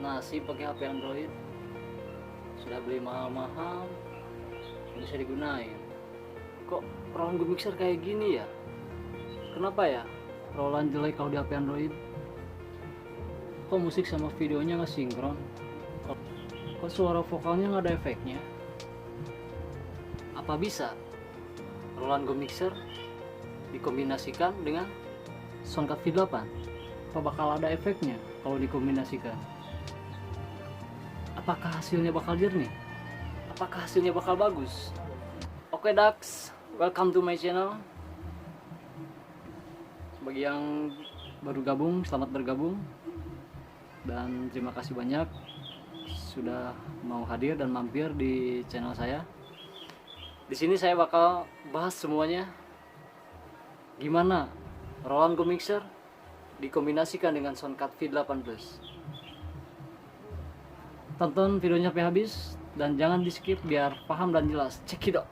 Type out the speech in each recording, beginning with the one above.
nasi pakai HP Android, sudah beli mahal-mahal, nggak bisa digunain. Kok Roland Go Mixer kayak gini ya? Kenapa ya Roland jelek kalau di HP Android? Kok musik sama videonya nggak sinkron? Kok suara vokalnya nggak ada efeknya? Apa bisa Roland Go Mixer dikombinasikan dengan Soundcard V8? Apa bakal ada efeknya kalau dikombinasikan? Apakah hasilnya bakal jernih? Apakah hasilnya bakal bagus? Oke Dax, welcome to my channel. Bagi yang baru gabung, selamat bergabung. Dan terima kasih banyak sudah mau hadir dan mampir di channel saya. Di sini saya bakal bahas semuanya. Gimana Roland Go Mixer dikombinasikan dengan Soundcard V8 Plus. Tonton videonya sampai habis dan jangan di skip biar paham dan jelas. Check it out.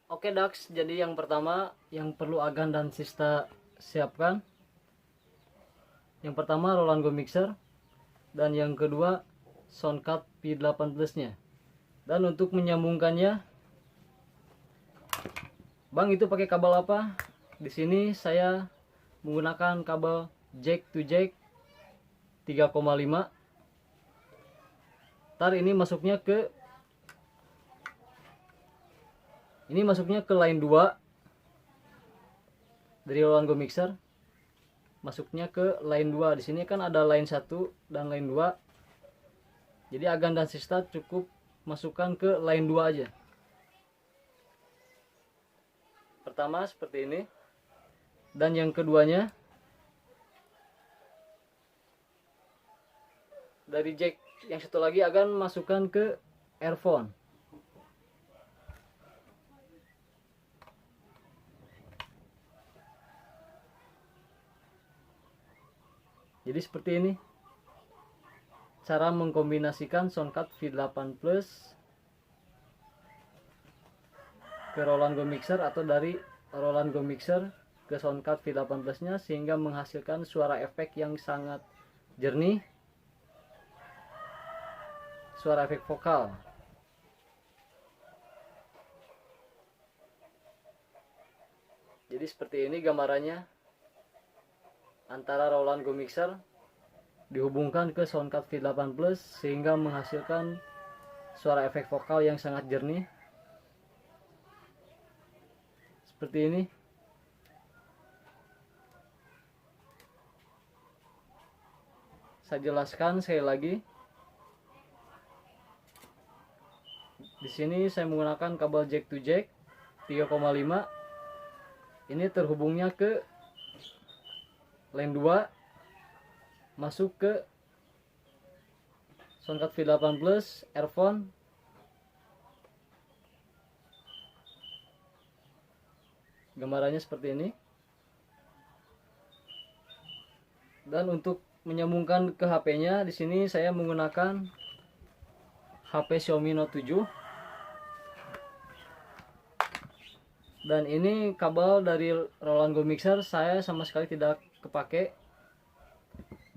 Oke Dax, jadi yang pertama yang perlu Agan dan Sista siapkan. Yang pertama Roland Go Mixer dan yang kedua Soundcard V8 Plus nya. Dan untuk menyambungkannya, Bang itu pakai kabel apa? Di sini saya menggunakan kabel jack to jack 3,5. Ntar ini masuknya ke line 2 dari Roland Go Mixer. Masuknya ke line 2. Di sini kan ada line 1 dan line 2. Jadi Agan dan Sista cukup masukkan ke line 2 aja. Pertama seperti ini. Dan yang keduanya dari jack yang satu lagi Agan masukkan ke earphone. Jadi seperti ini cara mengkombinasikan Soundcard V8 Plus ke Roland Go Mixer atau dari Roland Go Mixer ke Soundcard V8 Plus nya, sehingga menghasilkan suara efek yang sangat jernih, suara efek vokal. Jadi seperti ini gambarannya antara Roland Go Mixer dihubungkan ke Soundcard V8 Plus sehingga menghasilkan suara efek vokal yang sangat jernih seperti ini. Saya jelaskan sekali lagi. Di sini saya menggunakan kabel jack to jack 3,5. Ini terhubungnya ke line 2, masuk ke Soundcard V8 Plus earphone. Gambarannya seperti ini. Dan untuk menyambungkan ke HP-nya, di sini saya menggunakan HP Xiaomi Note 7. Dan ini kabel dari Roland Go Mixer saya sama sekali tidak kepake.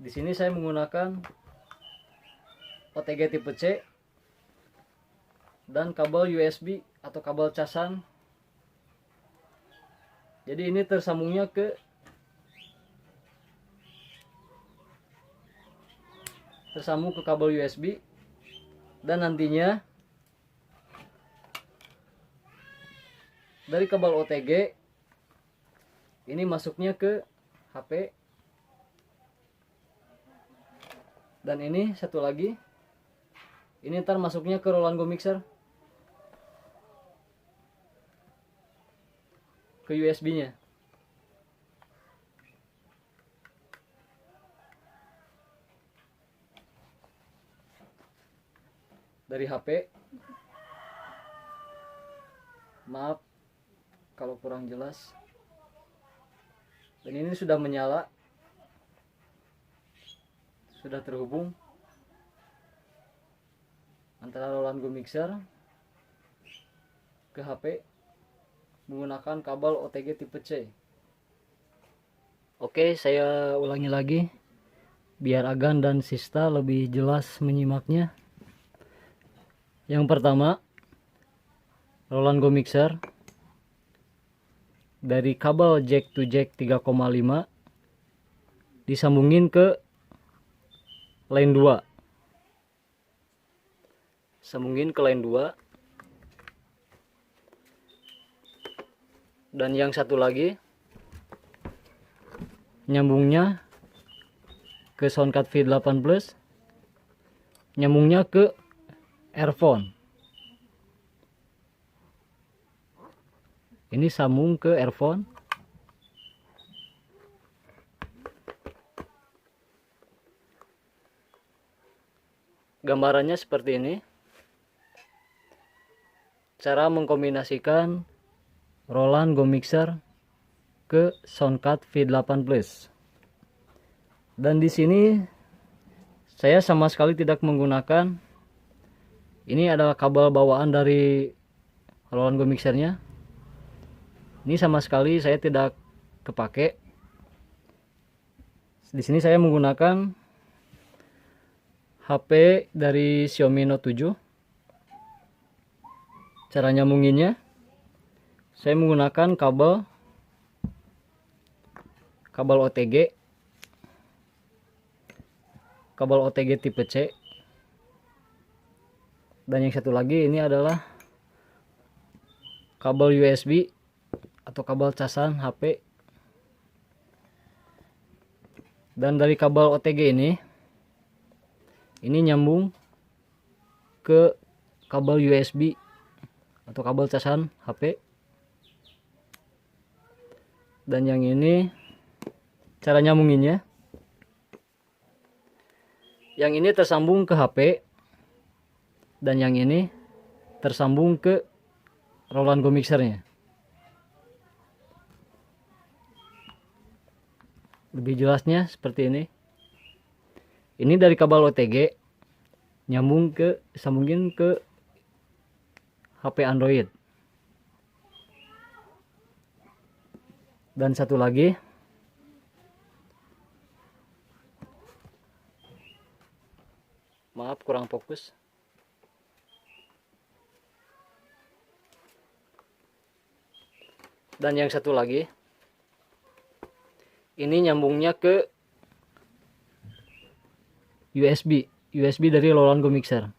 Di sini saya menggunakan OTG tipe C dan kabel USB atau kabel casan. Jadi ini tersambungnya ke kabel USB, dan nantinya dari kabel OTG ini masuknya ke HP. Dan ini satu lagi, ini ntar masuknya ke Roland Go Mixer, ke USB nya. Dari HP. Maaf kalau kurang jelas. Dan ini sudah menyala, sudah terhubung antara Roland Go Mixer ke HP menggunakan kabel OTG tipe C. Oke, saya ulangi lagi biar Agan dan Sista lebih jelas menyimaknya. Yang pertama, Roland Go Mixer dari kabel jack to jack 3,5 disambungin ke line 2. Sambungin ke line 2. Dan yang satu lagi nyambungnya ke Soundcard V8 Plus, nyambungnya ke earphone. Ini sambung ke earphone. Gambarannya seperti ini. Cara mengkombinasikan Roland Go Mixer ke Soundcard V8 Plus. Dan di sini saya sama sekali tidak menggunakan, ini adalah kabel bawaan dari Roland Go Mixernya. Ini sama sekali saya tidak kepake. Di sini saya menggunakan HP dari Xiaomi Note 7. Cara nyambunginnya, saya menggunakan kabel OTG tipe C. Dan yang satu lagi ini adalah kabel USB atau kabel casan HP. Dan dari kabel OTG ini nyambung ke kabel USB atau kabel casan HP. Dan yang ini cara nyambunginnya, yang ini tersambung ke HP dan yang ini tersambung ke Roland Go Mixernya. Lebih jelasnya seperti ini. Ini dari kabel OTG sambungin ke HP Android. Dan satu lagi, maaf kurang fokus. Dan yang satu lagi, ini nyambungnya ke USB dari Roland Go Mixer.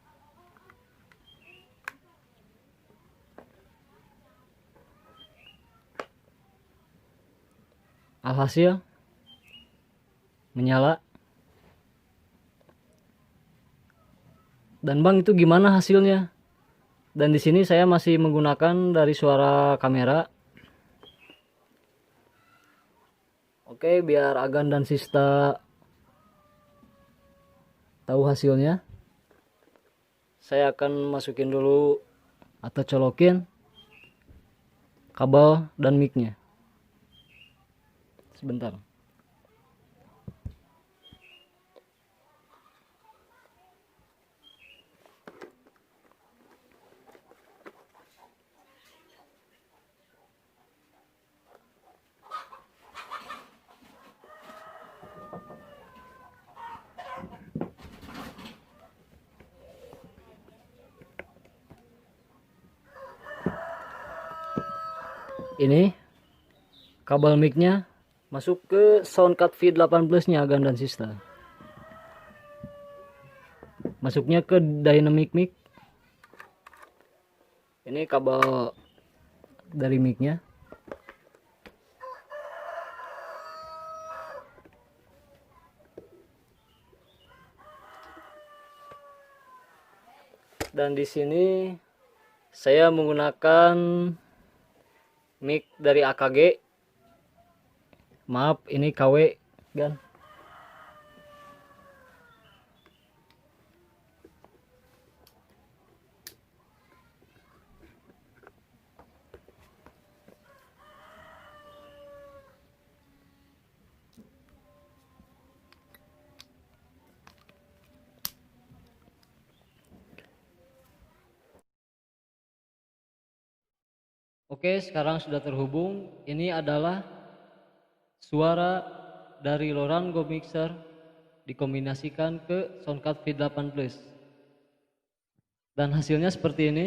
Alhasil menyala. Dan Bang, itu gimana hasilnya? Dan di sini saya masih menggunakan dari suara kamera. Oke, biar Agan dan Sista tahu hasilnya, saya akan masukin dulu atau colokin kabel dan mic-nya. Sebentar. Ini kabel mic-nya masuk ke Soundcard V8 Plus-nya Agan dan Sista. Masuknya ke dynamic mic. Ini kabel dari mic-nya. Dan di sini saya menggunakan mic dari AKG. Maaf, ini KW kan. Oke, sekarang sudah terhubung. Ini adalah suara dari Roland Go Mixer dikombinasikan ke Soundcard V8 Plus. Dan hasilnya seperti ini.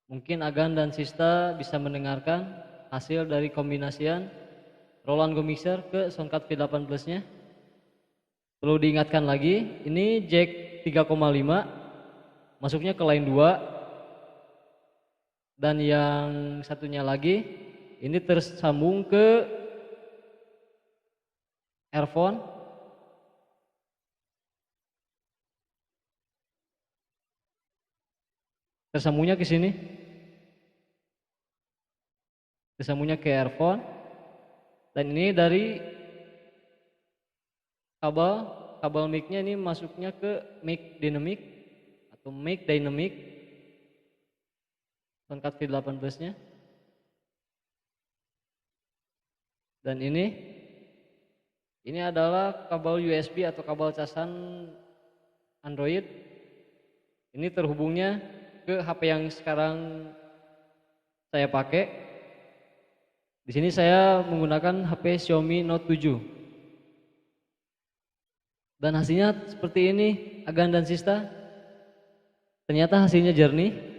Mungkin Agan dan Sista bisa mendengarkan hasil dari kombinasian Roland Go Mixer ke Soundcard V8 Plus-nya. Perlu diingatkan lagi, ini jack 3,5 masuknya ke line 2, dan yang satunya lagi ini tersambung ke earphone tersambungnya ke sini, tersambungnya ke earphone, dan ini dari kabel mic-nya ini masuknya ke mic dynamic atau mic dynamic Soundcard V8 Plus-nya. Dan ini adalah kabel USB atau kabel casan Android. Ini terhubungnya ke HP yang sekarang saya pakai. Di sini saya menggunakan HP Xiaomi Note 7. Dan hasilnya seperti ini, Agan dan Sista. Ternyata hasilnya jernih.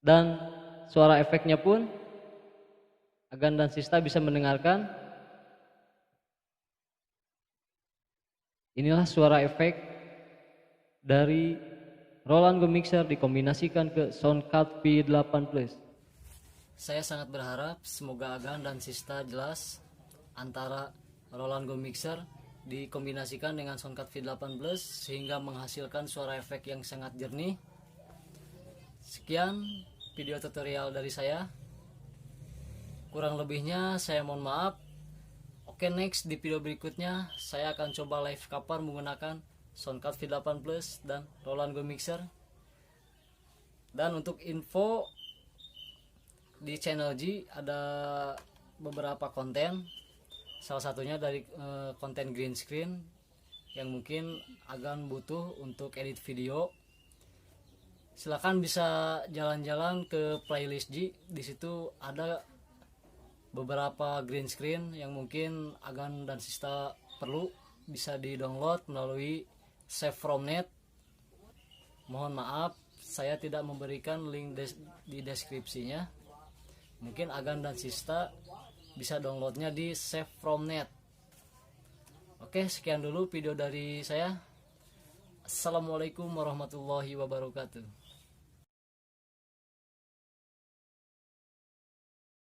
Dan suara efeknya pun Agan dan Sista bisa mendengarkan. Inilah suara efek dari Roland Go Mixer dikombinasikan ke Soundcard V8 Plus. Saya sangat berharap semoga Agan dan Sista jelas antara Roland Go Mixer dikombinasikan dengan Soundcard V8 Plus sehingga menghasilkan suara efek yang sangat jernih. Sekian video tutorial dari saya. Kurang lebihnya saya mohon maaf. Oke, next di video berikutnya saya akan coba live cover menggunakan Soundcard V8 Plus dan Roland Go Mixer. Dan untuk info di channel G ada beberapa konten. Salah satunya dari konten green screen yang mungkin Agan butuh untuk edit video. Silakan bisa jalan-jalan ke playlist G. Di situ ada beberapa green screen yang mungkin Agan dan Sista perlu, bisa di-download melalui Save from Net. Mohon maaf, saya tidak memberikan link di deskripsinya. Mungkin Agan dan Sista bisa downloadnya di Save from Net. Oke, sekian dulu video dari saya. Assalamualaikum warahmatullahi wabarakatuh.